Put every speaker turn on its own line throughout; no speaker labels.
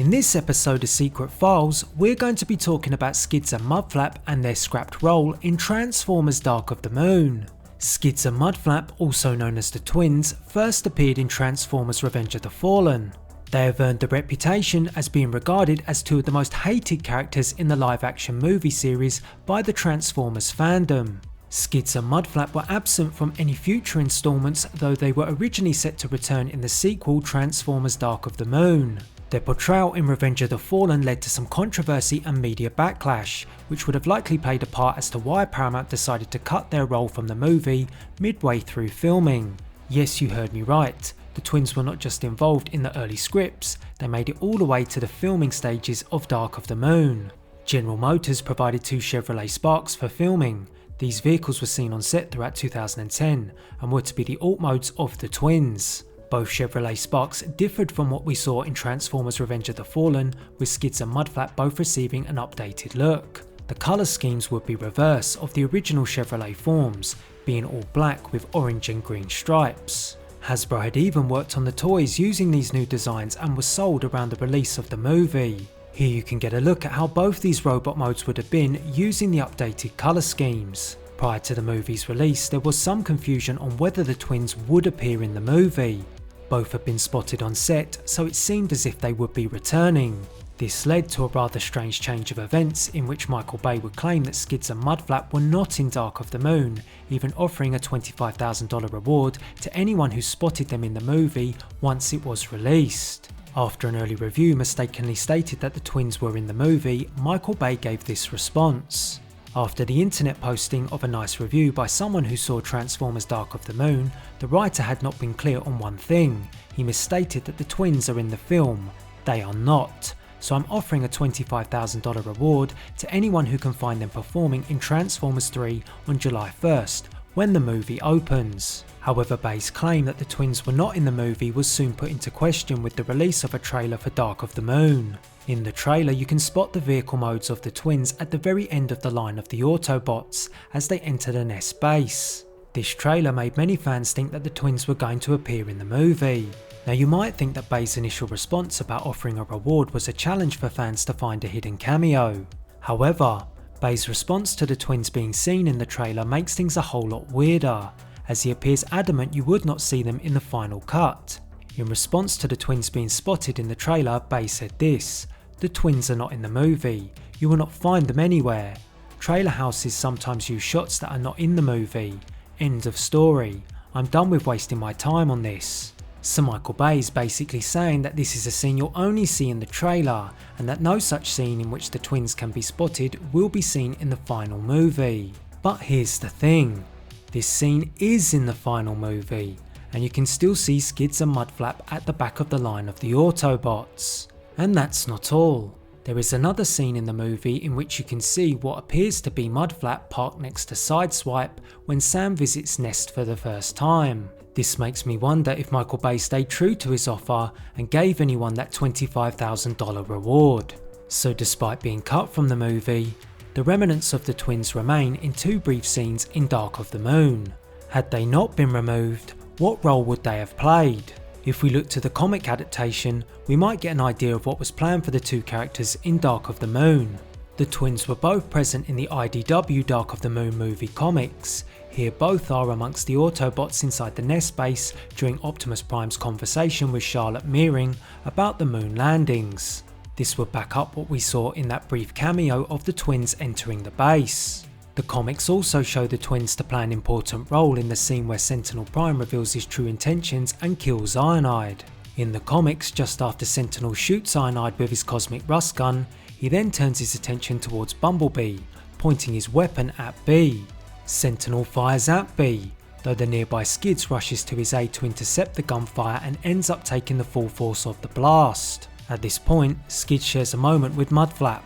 In this episode of Secret Files, we're going to be talking about Skids and Mudflap and their scrapped role in Transformers Dark of the Moon. Skids and Mudflap, also known as the twins, first appeared in Transformers Revenge of the Fallen. They have earned a reputation as being regarded as two of the most hated characters in the live action movie series by the Transformers fandom. Skids and Mudflap were absent from any future installments, though they were originally set to return in the sequel Transformers Dark of the Moon. Their portrayal in Revenge of the Fallen led to some controversy and media backlash, which would have likely played a part as to why Paramount decided to cut their role from the movie midway through filming. Yes, you heard me right, the twins were not just involved in the early scripts, they made it all the way to the filming stages of Dark of the Moon. General Motors provided two Chevrolet Sparks for filming. These vehicles were seen on set throughout 2010 and were to be the alt modes of the twins. Both Chevrolet Sparks differed from what we saw in Transformers Revenge of the Fallen, with Skids and Mudflap both receiving an updated look. The colour schemes would be reverse of the original Chevrolet forms, being all black with orange and green stripes. Hasbro had even worked on the toys using these new designs and was sold around the release of the movie. Here you can get a look at how both these robot modes would have been using the updated colour schemes. Prior to the movie's release, there was some confusion on whether the twins would appear in the movie. Both had been spotted on set, so it seemed as if they would be returning. This led to a rather strange change of events in which Michael Bay would claim that Skids and Mudflap were not in Dark of the Moon, even offering a $25,000 reward to anyone who spotted them in the movie once it was released. After an early review mistakenly stated that the twins were in the movie, Michael Bay gave this response. After the internet posting of a nice review by someone who saw Transformers Dark of the Moon, the writer had not been clear on one thing. He misstated that the twins are in the film. They are not. So I'm offering a $25,000 reward to anyone who can find them performing in Transformers 3 on July 1st, when the movie opens. However, Bay's claim that the twins were not in the movie was soon put into question with the release of a trailer for Dark of the Moon. In the trailer, you can spot the vehicle modes of the twins at the very end of the line of the Autobots as they enter the Nest base. This trailer made many fans think that the twins were going to appear in the movie. Now you might think that Bay's initial response about offering a reward was a challenge for fans to find a hidden cameo. However, Bay's response to the twins being seen in the trailer makes things a whole lot weirder, as he appears adamant you would not see them in the final cut. In response to the twins being spotted in the trailer, Bay said this: "The twins are not in the movie, you will not find them anywhere. Trailer houses sometimes use shots that are not in the movie. End of story. I'm done with wasting my time on this." So Michael Bay is basically saying that this is a scene you'll only see in the trailer, and that no such scene in which the twins can be spotted will be seen in the final movie. But here's the thing, this scene is in the final movie, and you can still see Skids and Mudflap at the back of the line of the Autobots. And that's not all. There is another scene in the movie in which you can see what appears to be Mudflap parked next to Sideswipe when Sam visits Nest for the first time. This makes me wonder if Michael Bay stayed true to his offer and gave anyone that $25,000 reward. So despite being cut from the movie, the remnants of the twins remain in two brief scenes in Dark of the Moon. Had they not been removed, what role would they have played? If we look to the comic adaptation, we might get an idea of what was planned for the two characters in Dark of the Moon. The twins were both present in the IDW Dark of the Moon movie comics. Here both are amongst the Autobots inside the Nest base during Optimus Prime's conversation with Charlotte Meering about the moon landings. This would back up what we saw in that brief cameo of the twins entering the base. The comics also show the twins to play an important role in the scene where Sentinel Prime reveals his true intentions and kills Ironhide. In the comics, just after Sentinel shoots Ironhide with his cosmic rust gun, he then turns his attention towards Bumblebee, pointing his weapon at B. Sentinel fires at B, though the nearby Skids rushes to his aid to intercept the gunfire and ends up taking the full force of the blast. At this point, Skids shares a moment with Mudflap,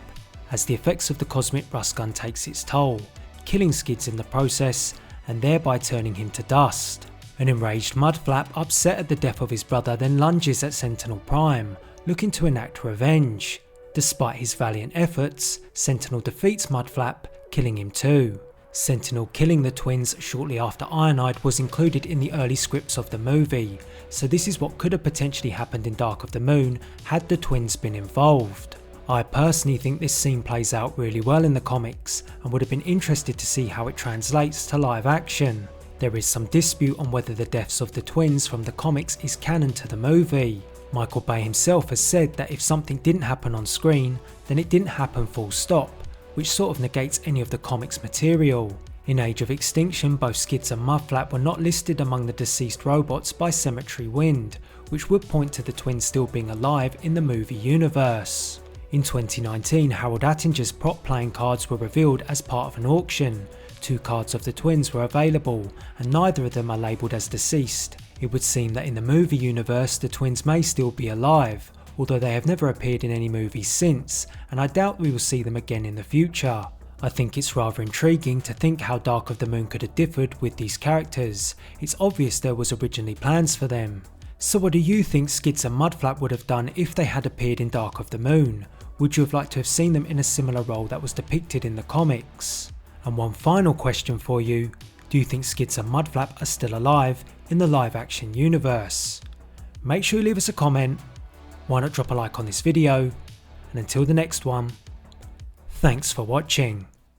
as the effects of the cosmic rust gun takes its toll, killing Skids in the process and thereby turning him to dust. An enraged Mudflap, upset at the death of his brother, then lunges at Sentinel Prime, looking to enact revenge. Despite his valiant efforts, Sentinel defeats Mudflap, killing him too. Sentinel killing the twins shortly after Ironhide was included in the early scripts of the movie, so this is what could have potentially happened in Dark of the Moon had the twins been involved. I personally think this scene plays out really well in the comics and would have been interested to see how it translates to live action. There is some dispute on whether the deaths of the twins from the comics is canon to the movie. Michael Bay himself has said that if something didn't happen on screen, then it didn't happen full stop, which sort of negates any of the comics material. In Age of Extinction, both Skids and Mudflap were not listed among the deceased robots by Cemetery Wind, which would point to the twins still being alive in the movie universe. In 2019, Harold Attinger's prop playing cards were revealed as part of an auction. 2 cards of the twins were available, and neither of them are labelled as deceased. It would seem that in the movie universe the twins may still be alive, although they have never appeared in any movies since, and I doubt we will see them again in the future. I think it's rather intriguing to think how Dark of the Moon could have differed with these characters. It's obvious there was originally plans for them. So what do you think Skids and Mudflap would have done if they had appeared in Dark of the Moon? Would you have liked to have seen them in a similar role that was depicted in the comics? And one final question for you, do you think Skids and Mudflap are still alive in the live action universe? Make sure you leave us a comment, why not drop a like on this video, and until the next one, thanks for watching.